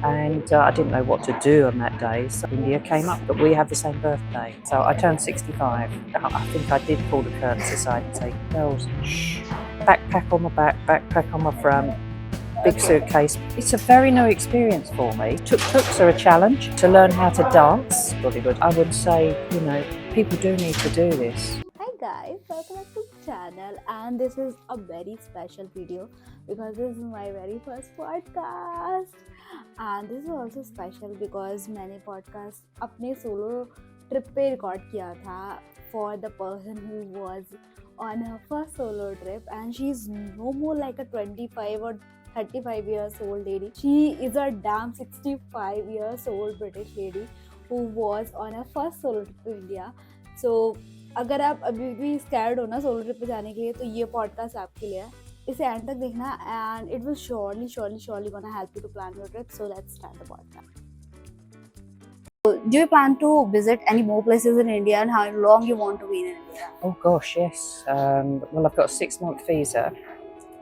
and I didn't know what to do on that day. So India came up, but we have the same birthday. So I turned 65. I think I did pull the curtains aside and say, girls, shh. Backpack on my back, backpack on my front, big suitcase. It's a very new experience for me. Tuk-tuks are a challenge to learn how to dance Bollywood. I would say, people do need to do this. Hi guys, welcome back to the channel, and this is a very special video because this is my very first podcast. And this is also special because मैंने podcast अपने solo trip पे record किया था for the person who was on her first solo trip, and she's no more like a 25 or 35 years old lady. She is a damn 65 years old British lady who was on her first solo trip to India. So अगर आप अभी भी scared हो ना solo trip पे जाने के लिए, तो ये पॉडकास्ट आपके लिए है. इसे एंड तक देखना and it will surely gonna help you to plan your trip. So let's start the podcast. Do you plan to visit any more places in India, and how long you want to be in India? Oh gosh, yes. Well, I've got a 6-month visa.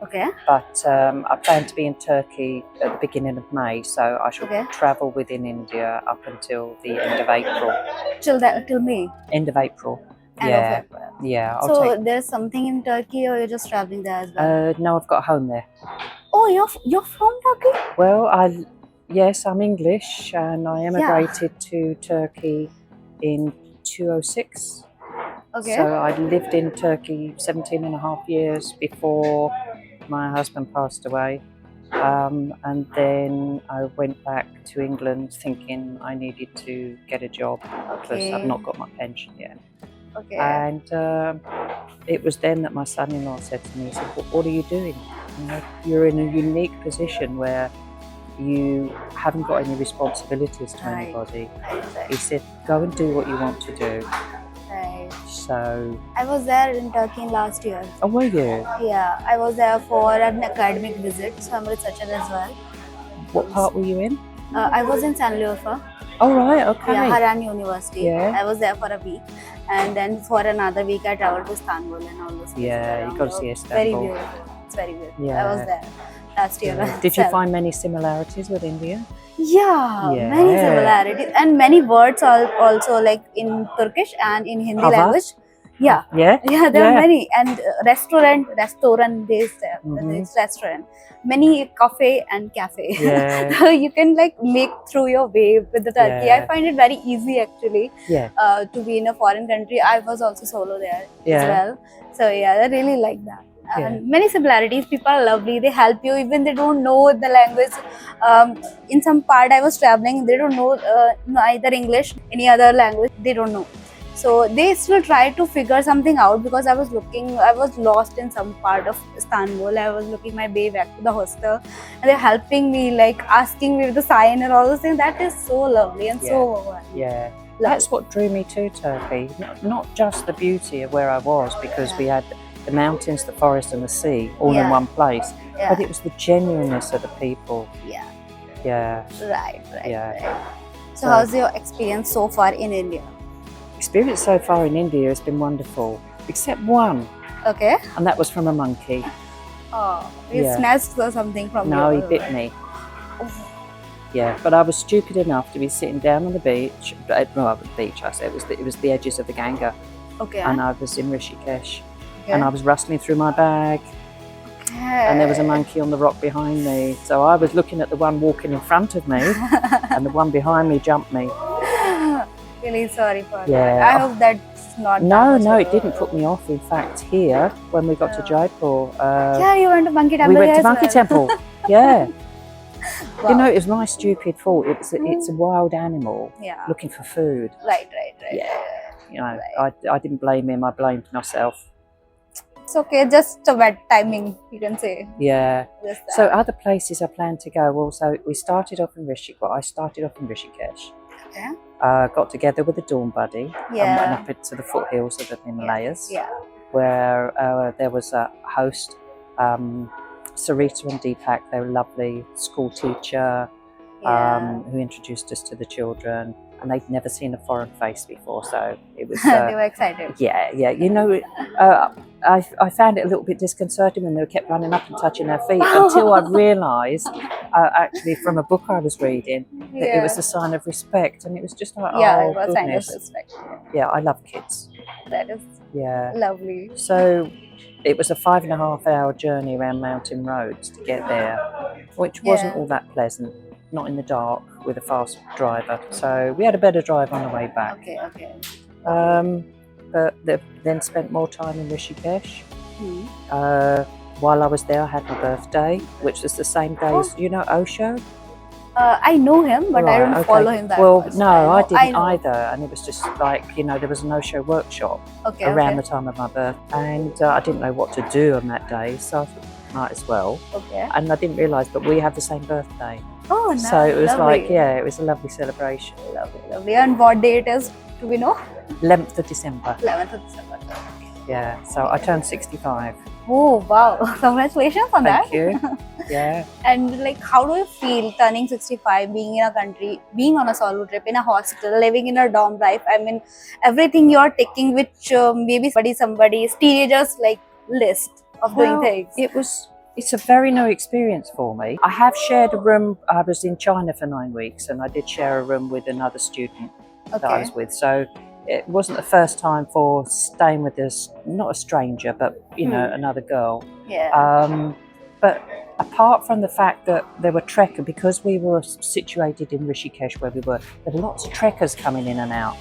Okay. But I plan to be in Turkey at the beginning of May, so I shall travel within India up until the end of April. Till May? End of April. End of April. Yeah. So there's something in Turkey, or you're just traveling there as well? No, I've got a home there. Oh, you're from Turkey? Well, yes, I'm English, and I emigrated to Turkey in 2006. Okay. So I lived in Turkey 17 and a half years before my husband passed away. And then I went back to England thinking I needed to get a job because I've not got my pension yet. Okay. And it was then that my son-in-law said to me, he said, what are you doing? You're in a unique position where you haven't got any responsibilities to anybody. He said, go and do what you want to do. Right. So I was there in Turkey last year. Oh, were you? Yeah, I was there for an academic visit, so I'm a researcher as well. What part were you in? I was in San Luisa. Oh, right, okay. Yeah, Haran University. Yeah. I was there for a week, and then for another week I traveled to Istanbul and all those places. Yeah, around you got to the- see Very Istanbul. beautiful. It's very beautiful. Yeah. I was there last year. Yeah. Did you find many similarities with India? Yeah, Yeah. many similarities and many words also, like in Turkish and in Hindi Hava? language. Yeah. Yeah? Yeah, there are Yeah. many, and restaurant, there's Mhm. there's restaurant, many cafe and cafe. Yeah. So you can like make through your way with the Turkey. Yeah. I find it very easy actually Yeah. to be in a foreign country. I was also solo there Yeah. as well. So yeah, I really like that. Yeah. Many similarities. People are lovely. They help you even they don't know the language. In some part I was traveling, they don't know either English, any other language. They don't know. So they still try to figure something out, because I was lost in some part of Istanbul. I was looking my way back to the hostel, and they're helping me, like asking me with the sign and all those things. That is so lovely and so Yeah. lovely. That's what drew me to Turkey. Not just the beauty of where I was, because we had the mountains, the forest and the sea all in Yeah. one place. Yeah. But it was the genuineness of the people. Yeah. Yeah. Right. Yeah. So how's your experience so far in India? Experience so far in India has been wonderful, except one, Okay. and that was from a monkey. Oh, he Yeah. snatched something from No, he you. bit me. Yeah, but I was stupid enough to be sitting down on the beach. No, the beach. I said it was the edges of the Ganga, Okay. and I was in Rishikesh, Okay. and I was rustling through my bag, and there was a monkey on the rock behind me. So I was looking at the one walking in front of me, and the one behind me jumped me. Really sorry for Yeah. that. I hope that's not. No, that no, much it of a- didn't put me off. In fact, here when we got to Jaipur, Yeah, you went to Monkey Temple. we went to as Monkey well. Temple. Yeah. Wow. You know, it was my stupid fault. It's a wild animal Yeah. looking for food. Right. Yeah. You know, I didn't blame him. I blamed myself. It's okay. Just a bad timing, you can say. Yeah. Just So that. other places I plan to go. Well, so we started off in Rishikesh. Well, I started off in Rishikesh. Okay. Got together with a Dawn Buddy and Yeah. went up into the foothills of the Himalayas, Yeah. where there was a host, Sarita and Deepak. They were lovely, school teacher, Yeah. who introduced us to the children, and they'd never seen a foreign face before, so it was They were excited. yeah. I found it a little bit disconcerting when they kept running up and touching their feet until I realised, actually from a book I was reading, that it was a sign of respect, and it was just like, Yeah, oh it was kind of goodness, respect. yeah, I love kids, That is yeah. lovely. So it was a 5.5-hour journey around mountain roads to get there, which wasn't Yeah. all that pleasant, not in the dark with a fast driver. So we had a better drive on the way back. Okay. But then spent more time in Rishikesh. Hmm. While I was there, I had my birthday, which was the same day as, Osho? I know him, but I Right, don't okay. follow him that Well, much. no, I didn't know. either. And it was just like, there was an Osho workshop Okay, around the time of my birth. And I didn't know what to do on that day, so I thought, might as well. Okay. And I didn't realise, but we have the same birthday. Oh, nice. So it was lovely. like, yeah, it was a lovely celebration. Lovely. And what day it is? Do we know? 11th of December. 11th of December. Yeah, so I turned 65. Oh, wow. Congratulations on Thank that. you. Yeah. And like, how do you feel turning 65, being in a country, being on a solo trip, in a hostel, living in a dorm life? I mean, everything you're taking, which maybe somebody's teenagers like list of doing things. It's a very new experience for me. I have shared a room. I was in China for 9 weeks, and I did share a room with another student that I was with. So it wasn't the first time for staying with this, not a stranger, but another girl. Yeah. But apart from the fact that there were trekkers, because we were situated in Rishikesh where we were, there were lots of trekkers coming in and out.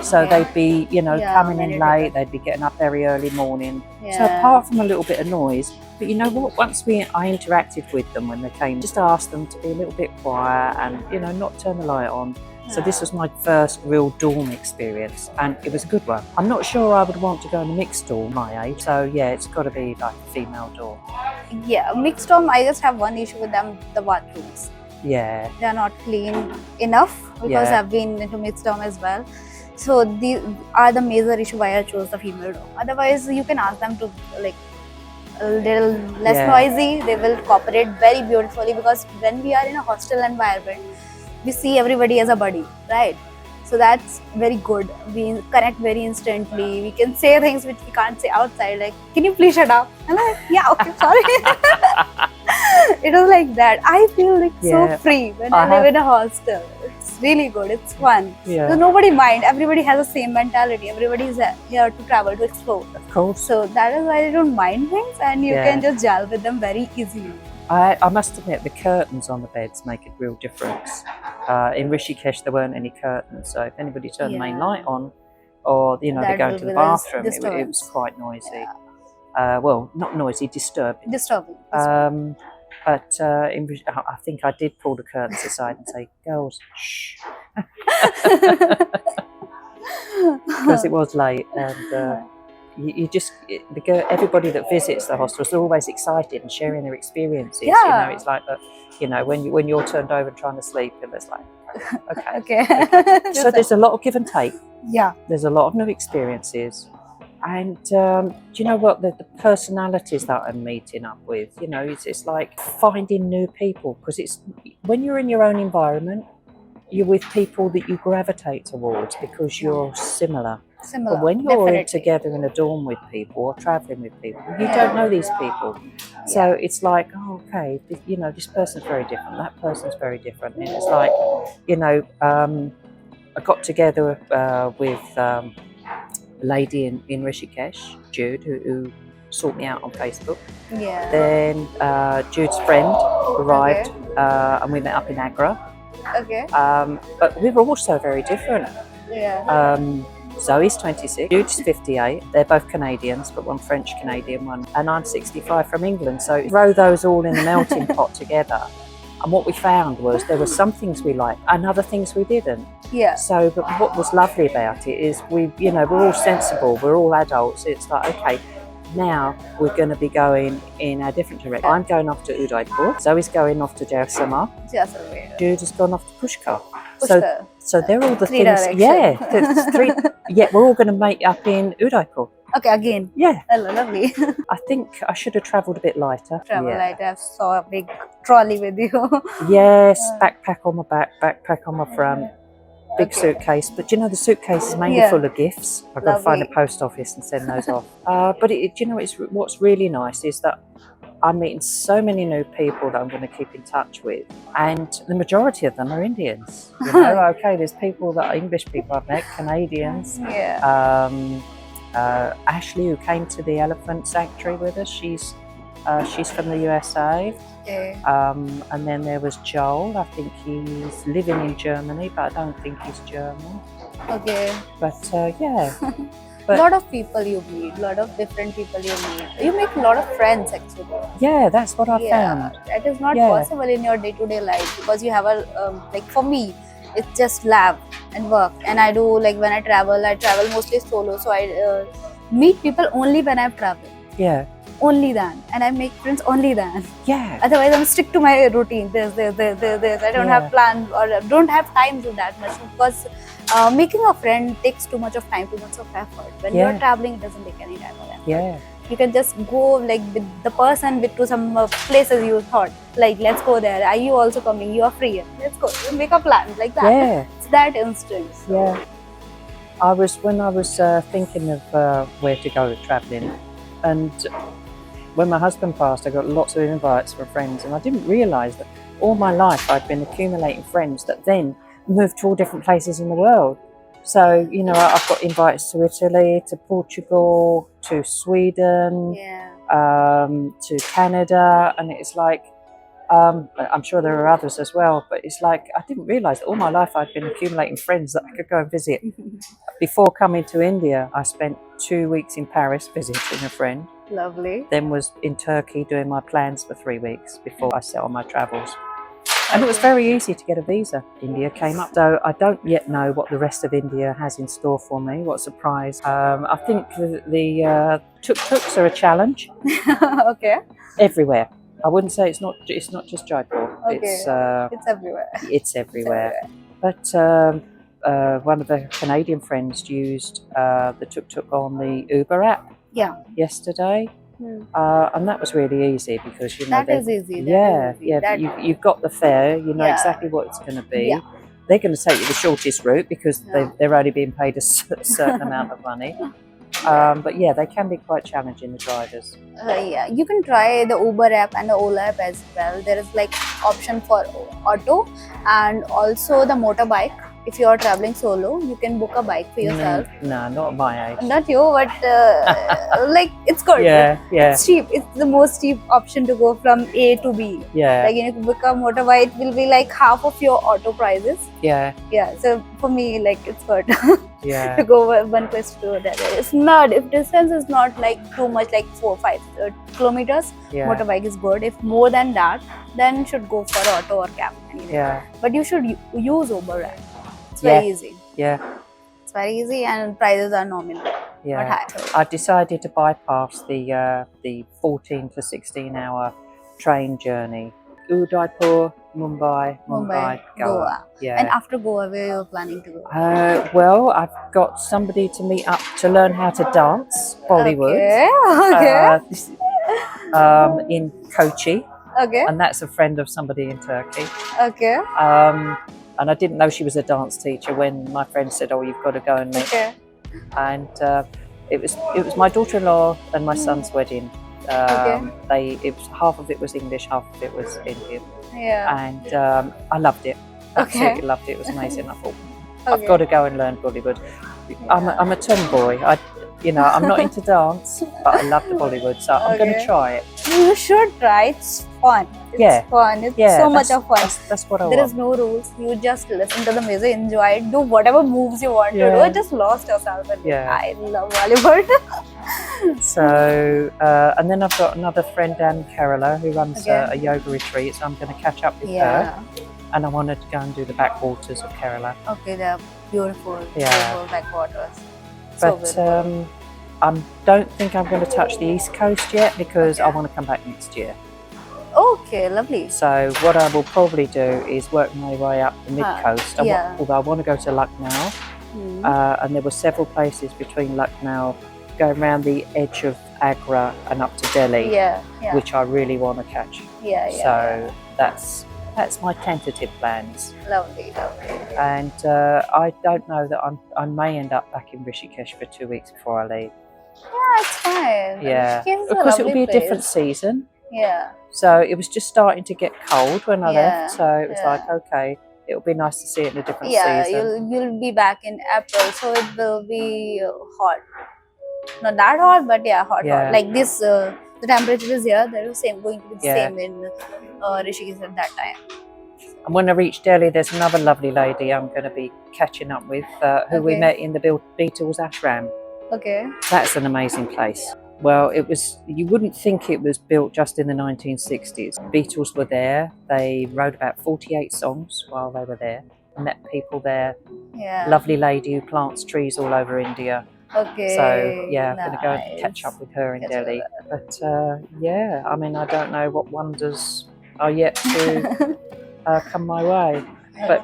So they'd be, coming in late, they'd be getting up very early morning. Yeah. So apart from a little bit of noise, but you know what, once I interacted with them when they came, just asked them to be a little bit quiet and, not turn the light on. So this was my first real dorm experience, and it was a good one. I'm not sure I would want to go in a mixed dorm my age, so yeah, it's got to be like a female dorm. Yeah, mixed dorm, I just have one issue with them, the bathrooms. Yeah. They are not clean enough, because Yeah. I've been into mixed dorm as well. So these are the major issue why I chose the female dorm. Otherwise, you can ask them to like a little less noisy. They will cooperate very beautifully, because when we are in a hostel environment, we see everybody as a buddy, right? So that's very good. We connect very instantly. We can say things which we can't say outside, like, can you please shut up? And I'm like, yeah, okay, sorry. It was like that. I feel like so free when I live in a hostel. It's really good. It's fun. Yeah. So nobody mind. Everybody has the same mentality. Everybody is here to travel, to explore. Of course. So that is why they don't mind things, and you can just gel with them very easily. I must admit, the curtains on the beds make a real difference. In Rishikesh, there weren't any curtains, so if anybody turned the main light on, or they go to the bathroom, it was quite noisy. Well, not noisy, disturbing. Disturbing. But I think I did pull the curtains aside and say, "Girls, shh," because it was late, and everybody that visits the hostels, they're always excited and sharing their experiences. Yeah. It's like that. When you're turned over and trying to sleep, and it's like, okay. So there's a lot of give and take. Yeah. There's a lot of new experiences. And do you know what, the personalities that I'm meeting up with, it's like finding new people, because it's when you're in your own environment, you're with people that you gravitate towards because you're similar. But when you're together in a dorm with people or traveling with people, you don't know these people. So it's like, oh, okay, this person's very different, that person's very different. And it's like, I got together with a lady in Rishikesh, Jude, who sought me out on Facebook. Yeah. Then Jude's friend arrived, and we met up in Agra. Okay. But we were also very different. Yeah. Zoe's 26, Jude's 58. They're both Canadians, but one French Canadian, one, and I'm 65 from England. So throw those all in the melting pot together. And what we found was there were some things we liked and other things we didn't. Yeah. So, but what was lovely about it is we're all sensible, we're all adults. It's like, okay, now we're going to be going in a different direction. I'm going off to Udaipur. Zoe's going off to Jaisalmer. Jude has gone off to Pushkar. So they're all the three things. directions. Yeah, there's three. Yeah, we're all going to meet up in Udaipur. Okay, again. Yeah, Hello, lovely. I think I should have travelled a bit lighter. Travel Yeah. light. I saw a big trolley with you. Yes, backpack on my back, backpack on my front, big Okay. suitcase. But you know, the suitcase is mainly Yeah. full of gifts. I've got to find a Lovely. post office and send those off. But you know, what's really nice is that I'm meeting so many new people that I'm going to keep in touch with, and the majority of them are Indians. You know, okay, there's people that are English people I've met, Canadians. Yeah. Ashley, who came to the elephant sanctuary with us, she's from the USA. Okay. And then there was Joel. I think he's living in Germany, but I don't think he's German. Okay. But yeah. A lot of people you meet, a lot of different people you meet. You make a lot of friends actually. Yeah, that's what I found. That is not Yeah. possible in your day-to-day life because you have a like for me, it's just lab and work. And I do like when I travel mostly solo. So I meet people only when I've traveled. Yeah. Only then, and I make friends only then. Yeah. Otherwise, I'm stick to my routine. This. I don't have plans or don't have time to that much because making a friend takes too much of time, too much of effort. When you're traveling, it doesn't take any time of effort. Yeah. You can just go like with the person to some places you thought like let's go there. Are you also coming? You are free. Let's go. You make a plan like that. Yeah. It's that instant. So. Yeah. When I was thinking of where to go travelling, and when my husband passed, I got lots of invites from friends, and I didn't realise that all my life I'd been accumulating friends that then moved to all different places in the world. So, you know, I've got invites to Italy, to Portugal, to Sweden, to Canada, and it's like, I'm sure there are others as well, but it's like I didn't realise that all my life I'd been accumulating friends that I could go and visit. Before coming to India, I spent 2 weeks in Paris visiting a friend. Lovely. Then was in Turkey doing my plans for 3 weeks before I set on my travels. And it was very easy to get a visa. India came up. So I don't yet know what the rest of India has in store for me, what surprise. I think the tuk-tuks are a challenge. Okay. Everywhere. I wouldn't say it's not just Jaipur. Okay. It's everywhere. It's everywhere. But one of the Canadian friends used the tuk-tuk on the Uber app yesterday. And that was really easy because, you know, that is easy. You've got the fare, you know exactly what it's going to be. Yeah. They're going to take you the shortest route because they're only being paid a certain amount of money. But yeah, they can be quite challenging, the drivers. You can try the Uber app and the Ola app as well. There is like option for auto and also the motorbike. If you are traveling solo, you can book a bike for yourself. No, not at my age. Not you, but like it's good. Yeah. It's cheap. It's the most cheap option to go from A to B. Yeah. Like if you book a motorbike, it will be like half of your auto prices. Yeah. Yeah. So for me, like it's good. Yeah. To go one place to the other. It's not, if distance is not like too much, like 4-5 kilometers, motorbike is good. If more than that, then should go for auto or cab. Anyway. Yeah. But you should use Uber app. It's very easy. Yeah. It's very easy and prices are nominal. Yeah. Not high. I decided to bypass the 14 to 16 hour train journey. Udaipur, Mumbai, Goa. Yeah. And after Goa, where you're planning to go? Well, I've got somebody to meet up to learn how to dance Bollywood. Okay. In Kochi. Okay. And that's a friend of somebody in Turkey. Okay. And I didn't know she was a dance teacher when my friend said, "Oh, you've got to go and meet." Okay. And it was my daughter-in-law and my son's wedding. It was half of it was English, half of it was Indian. Yeah. And I loved it. Absolutely loved it. It was amazing. I thought I've got to go and learn Bollywood. I'm a tomboy. I'm not into dance, but I love the Bollywood, so I'm going to try it. You should try. It's fun. It's fun. It's so much of fun. That's what I want. There is no rules. You just listen to the music, enjoy it, do whatever moves you want to do. Just lost yourself. And I love Bollywood. So, and then I've got another friend down in Kerala who runs a yoga retreat, so I'm going to catch up with her. And I wanted to go and do the backwaters of Kerala. Okay, they're beautiful. Beautiful backwaters. But I don't think I'm going to touch the East Coast yet because I want to come back next year. Okay, lovely. So what I will probably do is work my way up the mid-coast. Although I want to go to Lucknow. And there were several places between Lucknow, going around the edge of Agra and up to Delhi, Yeah, yeah, which I really want to catch. yeah, yeah. So that's my tentative plans. Lovely, lovely. And I don't know that I may end up back in Rishikesh for 2 weeks before I leave. Yeah, it's fine. Yeah, Rishikesh is of a course it'll lovely be a different place. season. Yeah, So it was just starting to get cold when I Yeah, left. So it was yeah. like, okay, it'll be nice to see it in a different yeah. season. You'll be back in April, so it will be hot. Not that hot, but yeah, hot. Yeah. Like this, the temperature is here. They're going to be the Yeah. same in Rishikesh at that time. And when I reach Delhi, there's another lovely lady I'm going to be catching up with, who we Okay. met in the Beatles ashram. Okay. That's an amazing place. Well, you wouldn't think it was built just in the 1960s. Beatles were there. They wrote about 48 songs while they were there. I met people there. Yeah. Lovely lady who plants trees all over India. Okay. So, yeah, I'm going to go and nice. catch up with her in Catch Delhi. up But, yeah, I mean, I don't know what wonders are yet to come my way. But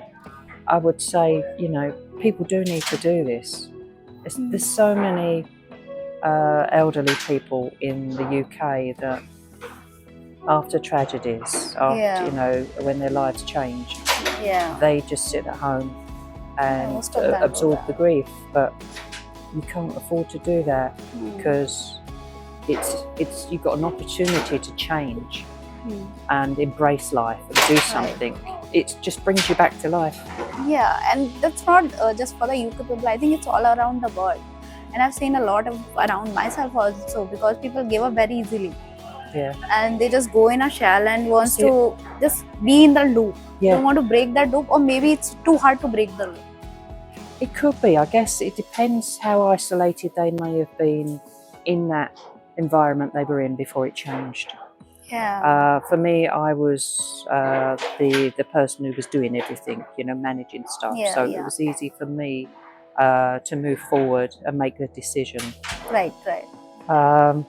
I would say, you know, people do need to do this. There's so many elderly people in the UK that after tragedies, after, Yeah. you know, when their lives change, Yeah. they just sit at home and Most of them do absorb that. the grief. But you can't afford to do that Mm. because it's you've got an opportunity to change Mm. and embrace life and do something. It just brings you back to life. Yeah, and that's not just for the UK people. I think it's all around the world, and I've seen a lot of around myself also, because people give up very easily Yeah, and they just go in a shell and wants See- to just be in the loop. They yeah. want to break that loop, or maybe it's too hard to break the loop. It could be. I guess it depends how isolated they may have been in that environment they were in before it changed. Yeah. For me, I was the person who was doing everything, you know, managing stuff. Yeah, So yeah. it was easy for me to move forward and make the decision. Right, right.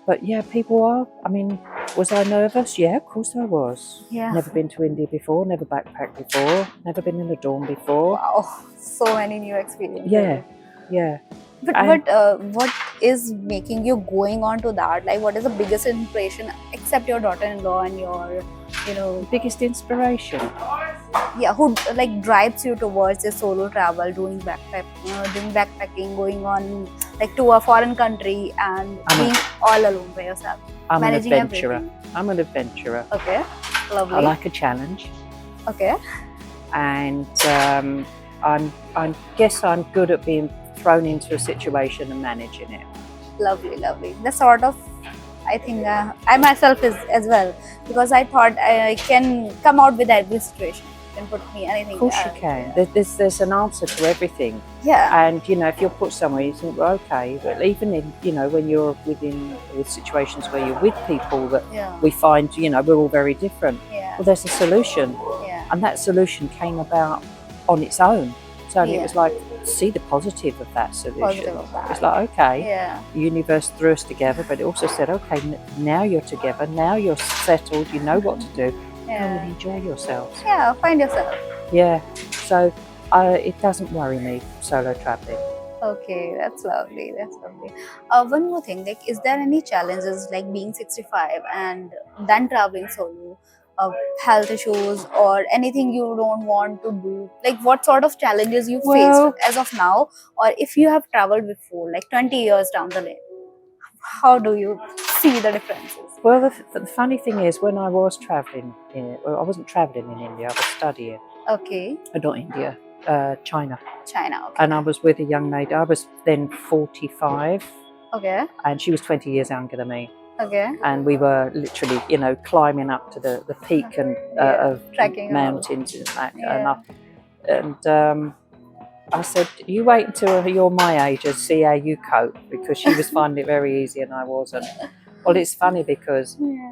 But yeah, people are. I mean, was I nervous? Yeah, of course I was. Yeah. Never been to India before, never backpacked before, never been in a dorm before. Wow, so many new experiences. Yeah, yeah. But what is making you going on to that? Like, what is the biggest inspiration, except your daughter-in-law and your, you know, Biggest inspiration. yeah, who like drives you towards this solo travel, doing backpacking, going on like to a foreign country and being all alone by yourself, I'm an managing adventurer. everything. I'm an adventurer. Okay, lovely. I like a challenge, Okay, and I guess I'm good at being thrown into a situation and managing it. lovely, lovely. The sort of, I think I myself is as well, because I thought I can come out with every situation. You can put me anything. Of course you can. There's an answer to everything, Yeah, and you know if you're put somewhere, you think, well, okay. But even in when you're with situations where you're with people that yeah, we find we're all very different. yeah, Well, there's a solution, yeah, and that solution came about on its own. So it Yeah. was like, see the positive of that solution. positive of that. It's like, okay, Yeah, the universe threw us together, but it also said, okay, now you're together, now you're settled, you know what to do, come and yeah, enjoy yourselves. yeah. Find yourself. Yeah, so it doesn't worry me solo traveling. Okay, that's lovely. That's lovely. One more thing, like, is there any challenges like being 65 and then traveling solo? Health issues or anything you don't want to do? Like, what sort of challenges you Well- face as of now, or if you have traveled before, like 20 years down the lane? How do you see the differences? Well, the funny thing is, when I was traveling, I wasn't traveling in India, I was studying, Okay, not India, China. China. Okay, And I was with a young lady, I was then 45, okay, and she was 20 years younger than me. okay. And we were literally, climbing up to the peak and Yeah, of trekking mountains and that. Yeah. And I said, "You wait until you're my age and see how you cope," because she was finding it very easy and I wasn't. Well, it's funny because Yeah.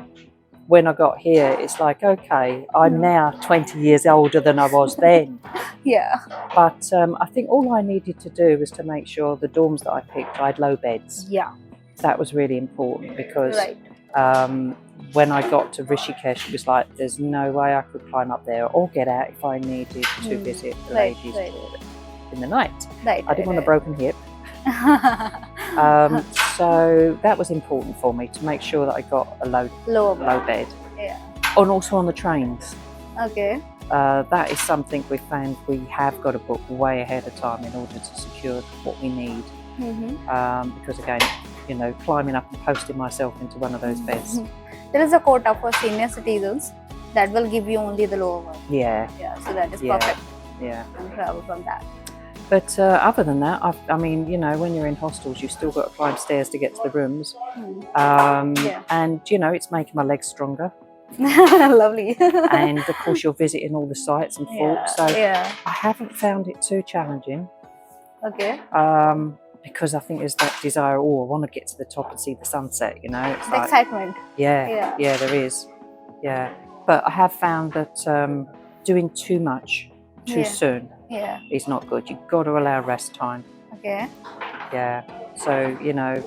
when I got here, it's like, okay, I'm now 20 years older than I was then. Yeah. But I think all I needed to do was to make sure the dorms that I picked, I had low beds. Yeah. That was really important because Right. when I got to Rishikesh, it was like, there's no way I could climb up there or get out if I needed to visit the Right, ladies right. in the night. Right. I didn't want a right, broken hip. right. So that was important for me to make sure that I got a low Lower back. bed. Yeah. And also on the trains. Okay. That is something we found we have got to book way ahead of time in order to secure what we need. Because again, you know, climbing up and posting myself into one of those beds. There is a quota for senior citizens that will give you only the lower one. Yeah. Yeah, so that is Yeah. perfect. Yeah. And travel from that. But other than that, I mean, you know, when you're in hostels, you've still got to climb stairs to get to the rooms. Yeah. And, you know, it's making my legs stronger. Lovely. And, of course, you're visiting all the sites and forts. So Yeah. I haven't found it too challenging. Okay. Because I think there's that desire, oh, I want to get to the top and see the sunset, you know. It's The like, excitement. yeah, there is. Yeah. But I have found that doing too much too soon Yeah. is not good. You've got to allow rest time. Okay. Yeah. So, you know,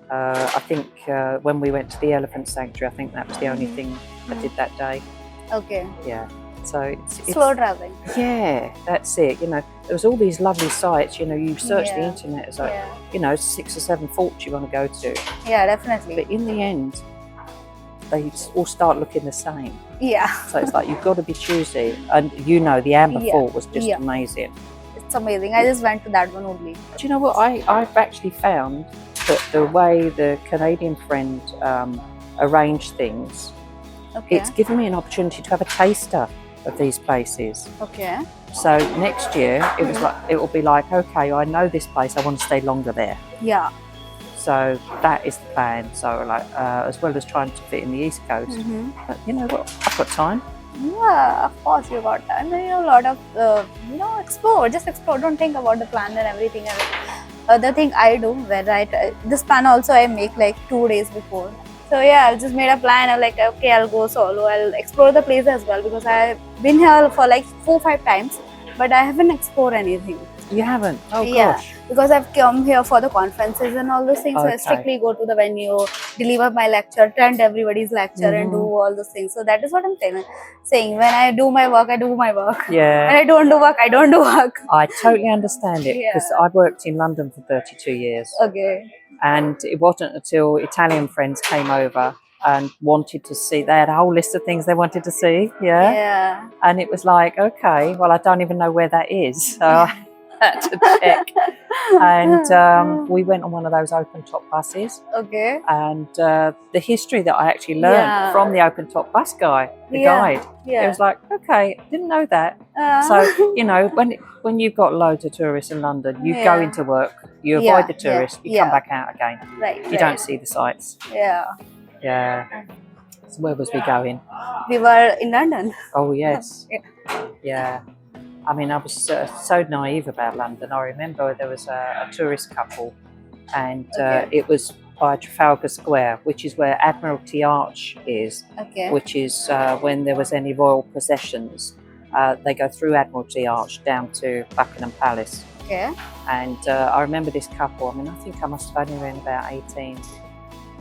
I think when we went to the elephant sanctuary, I think that was the only thing I did that day. Okay. Yeah. So it's Slow traveling. Yeah, that's it. You know, there was all these lovely sites. You know, you search the Yeah. internet, it's like, Yeah. you know, 6 or 7 forts you want to go to. Yeah, definitely. But in the end, they all start looking the same. Yeah. So it's like, you've got to be choosy. And you know, the Amber Yeah. Fort was just Yeah. amazing. It's amazing. I just went to that one only. Do you know what? I've actually found that the way the Canadian friend arranged things, Okay. it's given me an opportunity to have a taster of these places. Okay. So next year, it will be like, okay, I know this place, I want to stay longer there. Yeah. So that is the plan. So like, as well as trying to fit in the East Coast, but you know what? I've got time. Yeah, of course you got time. And you know, a lot of, explore. Just explore. Don't think about the plan and everything. Other thing I do, this plan also I make like 2 days before. So yeah, I just made a plan. I'm like, okay, I'll go solo. I'll explore the place as well because I've been here for like 4 or 5 times, but I haven't explored anything. You haven't? Oh Yeah. gosh. Because I've come here for the conferences and all those things. So I Okay. strictly go to the venue, deliver my lecture, attend everybody's lecture and do all those things. So that is what I'm saying. When I do my work, I do my work. Yeah. When I don't do work, I don't do work. I totally understand it because Yeah. I worked in London for 32 years. Okay. And it wasn't until Italian friends came over and wanted to see, they had a whole list of things they wanted to see. Yeah. Yeah. And it was like, okay, well, I don't even know where that is. So I had to check. And we went on one of those open top buses. Okay. And the history that I actually learned Yeah. from the open top bus guy, the Yeah. guide, it Yeah. was like, okay, didn't know that. So, you know, when you've got loads of tourists in London, you go Yeah. into work, you Yeah, avoid the tourists, you come yeah. back out again. Right. You don't see the sights. Yeah. Yeah. So where was we going? We were in London. Oh, yes. Yeah. Yeah. I mean, I was so naive about London. I remember there was a tourist couple and Okay. it was by Trafalgar Square, which is where Admiralty Arch is, Okay. which is when there was any royal processions. They go through Admiralty Arch down to Buckingham Palace. Okay. And I remember this couple, I mean, I think I must have only been about 18.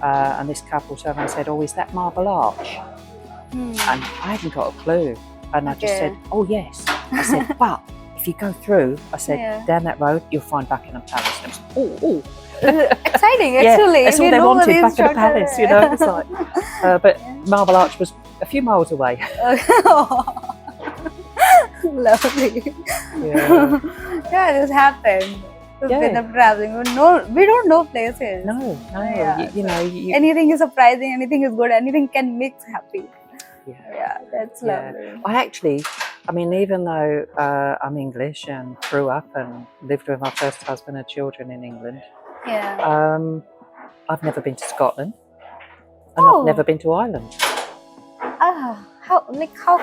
And this couple turned around and said, oh, is that Marble Arch? And I hadn't got a clue. And I just Okay. said, oh, yes. I said, but if you go through, I said, Yeah. down that road, you'll find Buckingham Palace. And it was, oh, Exciting, yeah, actually. that's We all they know wanted, these Buckingham shortcuts. Palace, you know. It's like, but Marble Arch was a few miles away. Lovely. Yeah. Yeah, this happened. We've Yeah. been up traveling. We don't know places. No. Yeah, You know, you, Anything is surprising, anything is good, anything can make us happy. yeah. Yeah, that's Yeah. lovely. I mean, even though I'm English and grew up and lived with my first husband and children in England, Yeah. I've never been to Scotland and Oh. I've never been to Ireland. How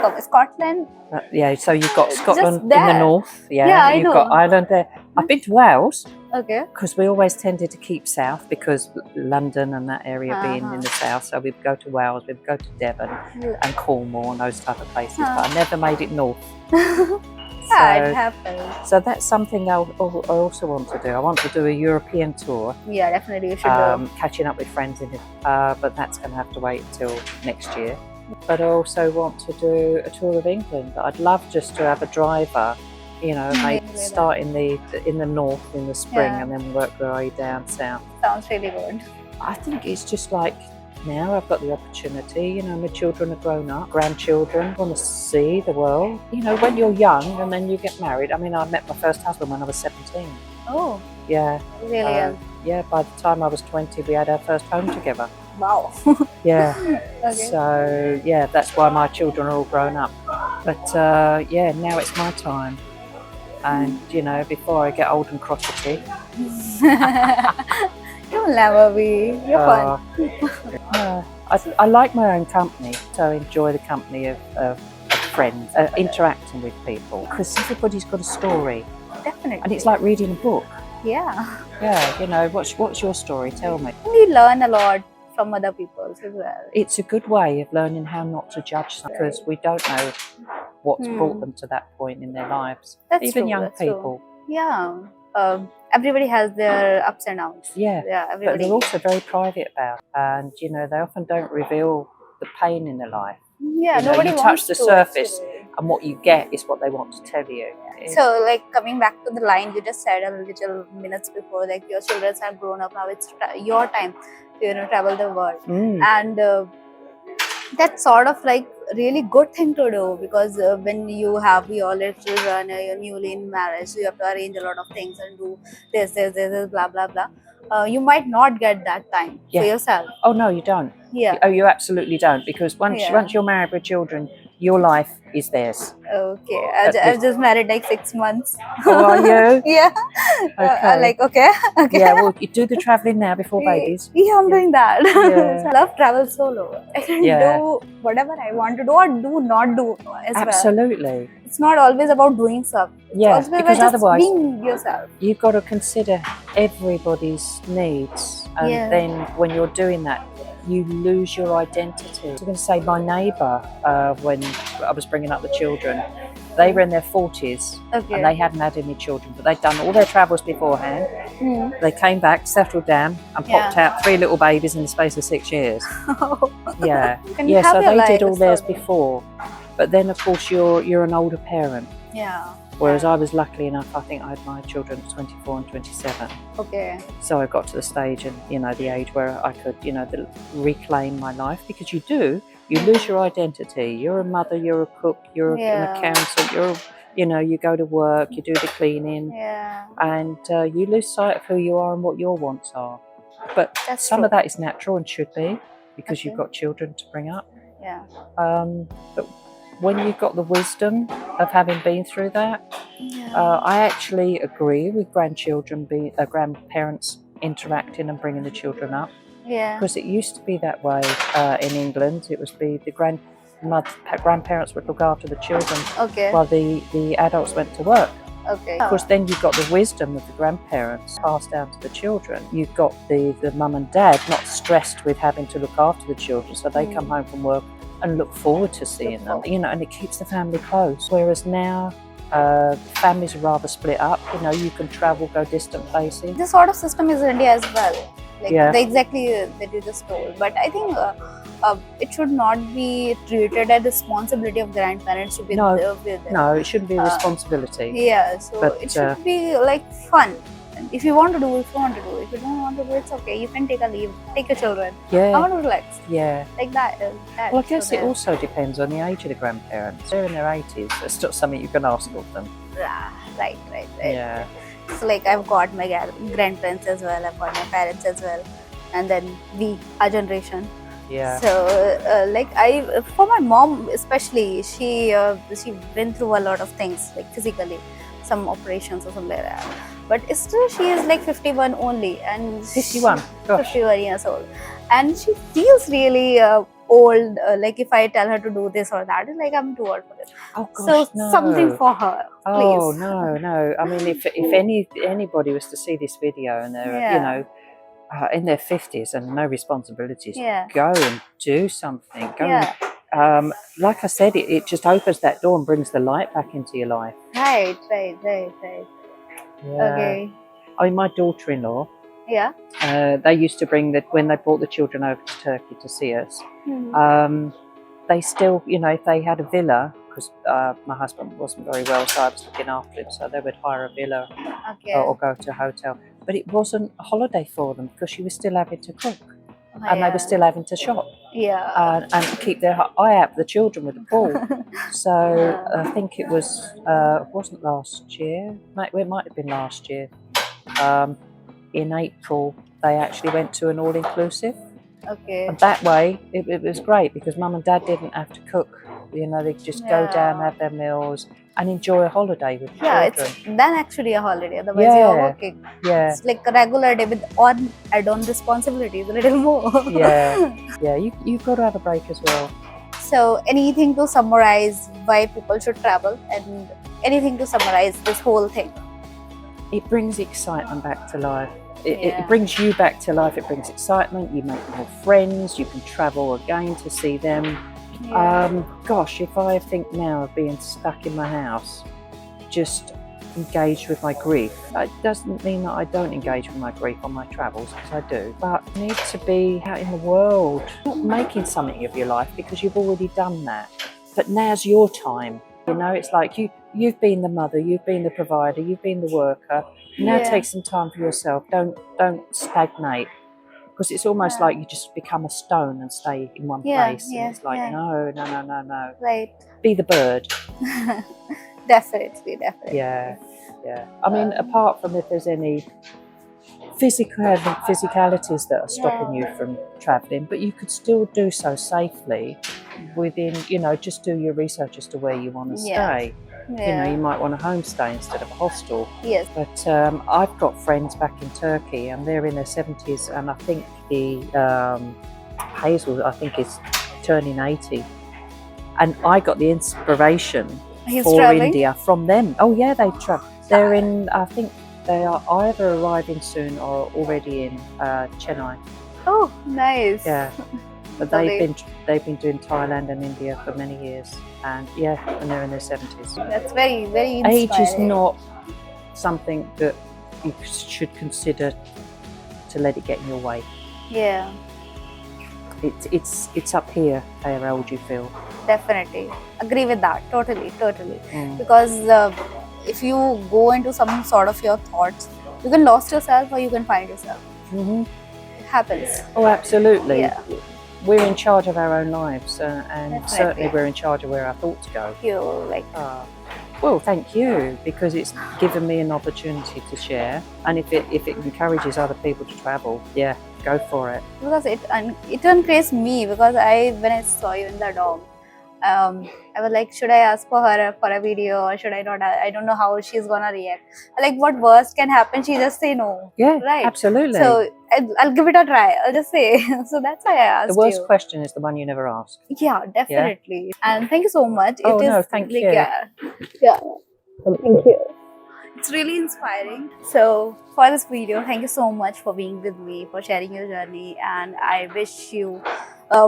come? Scotland? Yeah, so you've got Just Scotland in there. the north, Yeah, I you've know. got Ireland there. I've been to Wales Okay. because we always tended to keep south because London and that area being in the south, so we'd go to Wales, we'd go to Devon and Cornwall and those type of places, but I never made it north. Yeah, it So, happens. so that's something I also want to do. I want to do a European tour, Yeah, definitely you should do. catching up with friends in it, but that's going to have to wait until next year. But I also want to do a tour of England. I'd love just to have a driver You know, Really maybe that. start in the north in the spring Yeah. and then work your way down south. Sounds really good. I think it's just like now I've got the opportunity, you know, my children are grown up, grandchildren want to see the world. You know, when you're young and then you get married. I mean, I met my first husband when I was 17. Oh, Yeah. really young. Yeah, by the time I was 20, we had our first home together. Wow. Yeah. Okay. So, yeah, that's why my children are all grown up. But, yeah, now it's my time. And, you know, before I get old and crotchety, You'll never be. You're fun. no, I like my own company, so I enjoy the company of friends, interacting with people, because everybody's got a story, Definitely. and it's like reading a book. Yeah. Yeah, you know, what's your story? Tell me. We learn a lot from other people as well. It's a good way of learning how not to judge them, because we don't know what's brought them to that point in their lives. That's Even true, young that's true. people. Yeah. Everybody has their ups and downs. Yeah, but Everybody. they're also very private about it. And, you know, they often don't reveal the pain in their life. Yeah, You know, nobody you touch wants the to, surface, actually. and what you get is what they want to tell you. So, like, coming back to the line you just said a little minutes before, like, your children have grown up now, it's your time to, you know, travel the world. And that's sort of like really good thing to do, because when you have your little children, you're newly in marriage, so you have to arrange a lot of things and do this, blah blah blah. You might not get that time for yourself. Oh no, you don't. Yeah. Oh, you absolutely don't, because once Yeah. once you're married with children, your life is theirs. Okay, I've just married like 6 months. Oh, are you? Yeah. Okay. Like, okay. Yeah, well, you do the travelling now before babies. Yeah, I'm doing that. Yeah. So I love travel solo. I can do whatever I want to do or do not do as well. Absolutely. It's not always about doing stuff. Yeah, It's always because about just otherwise being yourself. you've got to consider everybody's needs, and then when you're doing that, you lose your identity. I was going to say, my neighbour, when I was bringing up the children, they were in their 40s and they hadn't had any children, but they'd done all their travels beforehand. They came back, settled down, and popped out 3 little babies in the space of 6 years. Yeah, so they did all theirs before. But then, of course, you're an older parent. Yeah. Whereas I was lucky enough, I think I had my children at 24 and 27. Okay. So I got to the stage and, you know, the age where I could, you know, reclaim my life, because you lose your identity. You're a mother, you're a cook, you're an accountant, you go to work, you do the cleaning, and you lose sight of who you are and what your wants are. But some of that is natural and should be, because you've got children to bring up. Yeah. But when you've got the wisdom of having been through that, I actually agree with grandparents interacting and bringing the children up. Yeah. Because it used to be that way in England. It was the grandparents would look after the children while the adults went to work. Okay. Of course, then you've got the wisdom of the grandparents passed down to the children. You've got the mum and dad not stressed with having to look after the children, so they come home from work and look forward to seeing them, you know, and it keeps the family close. Whereas now, families are rather split up. You know, you can travel, go distant places. This sort of system is in India as well. Like exactly that you just told. But I think it should not be treated as responsibility of grandparents to be there with them. No, it shouldn't be a responsibility. Yeah, so it should be like fun. If you want to do, if you want to do. If you don't want to do, it's okay. You can take a leave. Take your children. Yeah. I want to relax. Yeah. Like that. Well, I guess it also depends on the age of the grandparents. They're in their 80s. That's not something you can ask of them. Right. Yeah. So like I've got my grandparents as well. I've got my parents as well, and then our generation. Yeah. So like for my mom especially, she went through a lot of things, like physically, some operations or something like that. But still, she is like 51 only, and 51. Gosh. 51 years old, and she feels really old. Like if I tell her to do this or that, it's like I'm too old for this. Oh gosh, so something for her, please. Oh no! I mean, if anybody was to see this video and they're you know in their 50s and no responsibilities, go and do something. Go and, like I said, it just opens that door and brings the light back into your life. Right. Yeah. Okay. I mean, my daughter-in-law, they used to bring when they brought the children over to Turkey to see us, they still, you know, if they had a villa, because my husband wasn't very well, so I was looking after him. So they would hire a villa Okay. or go to a hotel. But it wasn't a holiday for them because she was still having to cook Oh, and they yeah. were still having to shop Yeah. and keep their eye out for the children with the pool. So Yeah. I think it wasn't last year. It might have been last year. In April, they actually went to an all-inclusive. Okay. And that way, it was great because mum and dad didn't have to cook. You know, they could just go down, Yeah. have their meals, and enjoy a holiday with the Yeah, children. it's then actually a holiday. Otherwise, you're Yeah. working. Yeah, It's like a regular day with add-on responsibilities a little more. Yeah. yeah. You've got to have a break as well. So, anything to summarize why people should travel, and anything to summarize this whole thing? It brings excitement back to life. Yeah. It brings you back to life. It brings excitement. You make more friends. You can travel again to see them. Yeah. Gosh, if I think now of being stuck in my house, just engaged with my grief, it doesn't mean that I don't engage with my grief on my travels, because I do. But you need to be out in the world, not making something of your life because you've already done that. But now's your time. You know, it's like you've been the mother, you've been the provider, you've been the worker. Now Yeah. take some time for yourself. Don't stagnate. Because it's almost Yeah. like you just become a stone and stay in one Yeah, place. yeah, And it's like, yeah. no. Right. Be the bird. Definitely. Yeah. I mean, apart from if there's any physicalities that are stopping you from travelling, but you could still do so safely within, just do your research as to where you want to Yeah. stay. Yeah. You might want a homestay instead of a hostel. Yes. But I've got friends back in Turkey and they're in their 70s, and I think the Hazel, I think, is turning 80. And I got the inspiration He's for traveling? India from them. Oh yeah, they've traveled. They're in, I think they are either arriving soon or already in Chennai. Oh, nice. Yeah. But So they've been doing Thailand and India for many years, and they're in their 70s. That's very, very inspiring. Age is not something that you should consider to let it get in your way. Yeah, It's up here how old you feel. definitely. Agree with that. Totally. Mm. Because if you go into some sort of your thoughts, you can lost yourself or you can find yourself. Mm-hmm. It happens. Oh, absolutely. Yeah. We're in charge of our own lives, and Definitely. certainly we're in charge of where our thoughts go. You like. Well, thank you, because it's given me an opportunity to share, and if it encourages other people to travel, yeah, go for it. Because it encouraged me, because when I saw you in the dorm, I was like, should I ask for her for a video or should I not? I don't know how she's gonna react. Like, what worst can happen? She just say no. Yeah, Right. absolutely. So I'll give it a try. I'll just say. So that's why I asked The worst you. question is the one you never ask. Yeah, definitely. And thank you so much. Oh, no, thank you. Yeah. Thank you. It's really inspiring. So for this video, thank you so much for being with me, for sharing your journey, and I wish you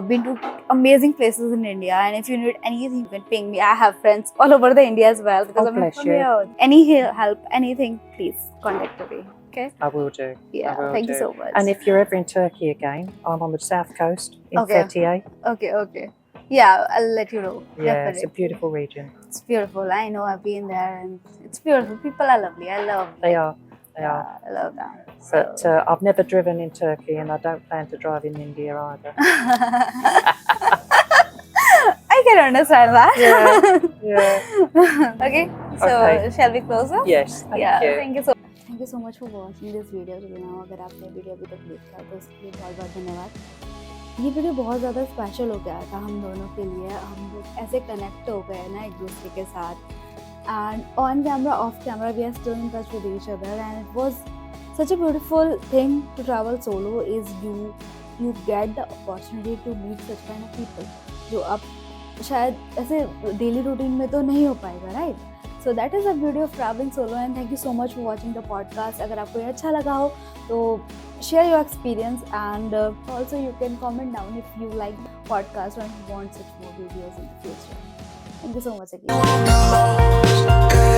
been to amazing places in India. And if you need anything, you can ping me. I have friends all over the India as well, because Oh, I'm bless from you. here. Any help, anything, please contact me. Okay. I will do. Yeah. I will Thank you do. so much. And if you're ever in Turkey again, I'm on the south coast in Okay. Fethiye. Okay. Yeah, I'll let you know. Yeah, Definitely. it's a beautiful region. It's beautiful. I know, I've been there, and it's beautiful. People are lovely. I love. They are. Yeah, I love them. But I've never driven in Turkey, and I don't plan to drive in India either. I can understand that. Yeah. Okay. So Okay. shall we close up? Yes. Thank you. Thank you so much for watching this video. अगर आपने video अभी तक देखा तो उसके लिए बहुत बहुत धन्यवाद. ये वीडियो बहुत ज़्यादा स्पेशल हो गया था हम दोनों के लिए. हम लोग ऐसे कनेक्ट हो गए ना एक दूसरे के साथ. And on camera, off camera, we are still in touch with each other, and it was such a beautiful thing to travel solo. Is you get the opportunity to meet such kind of people जो आप शायद ऐसे daily routine में तो नहीं हो पाएगा, right? So that is the beauty of traveling solo, and thank you so much for watching the podcast. अगर आपको ये अच्छा लगा हो तो share your experience, and also you can comment down if you like the podcast and want such more videos in the future. Thank you so much again.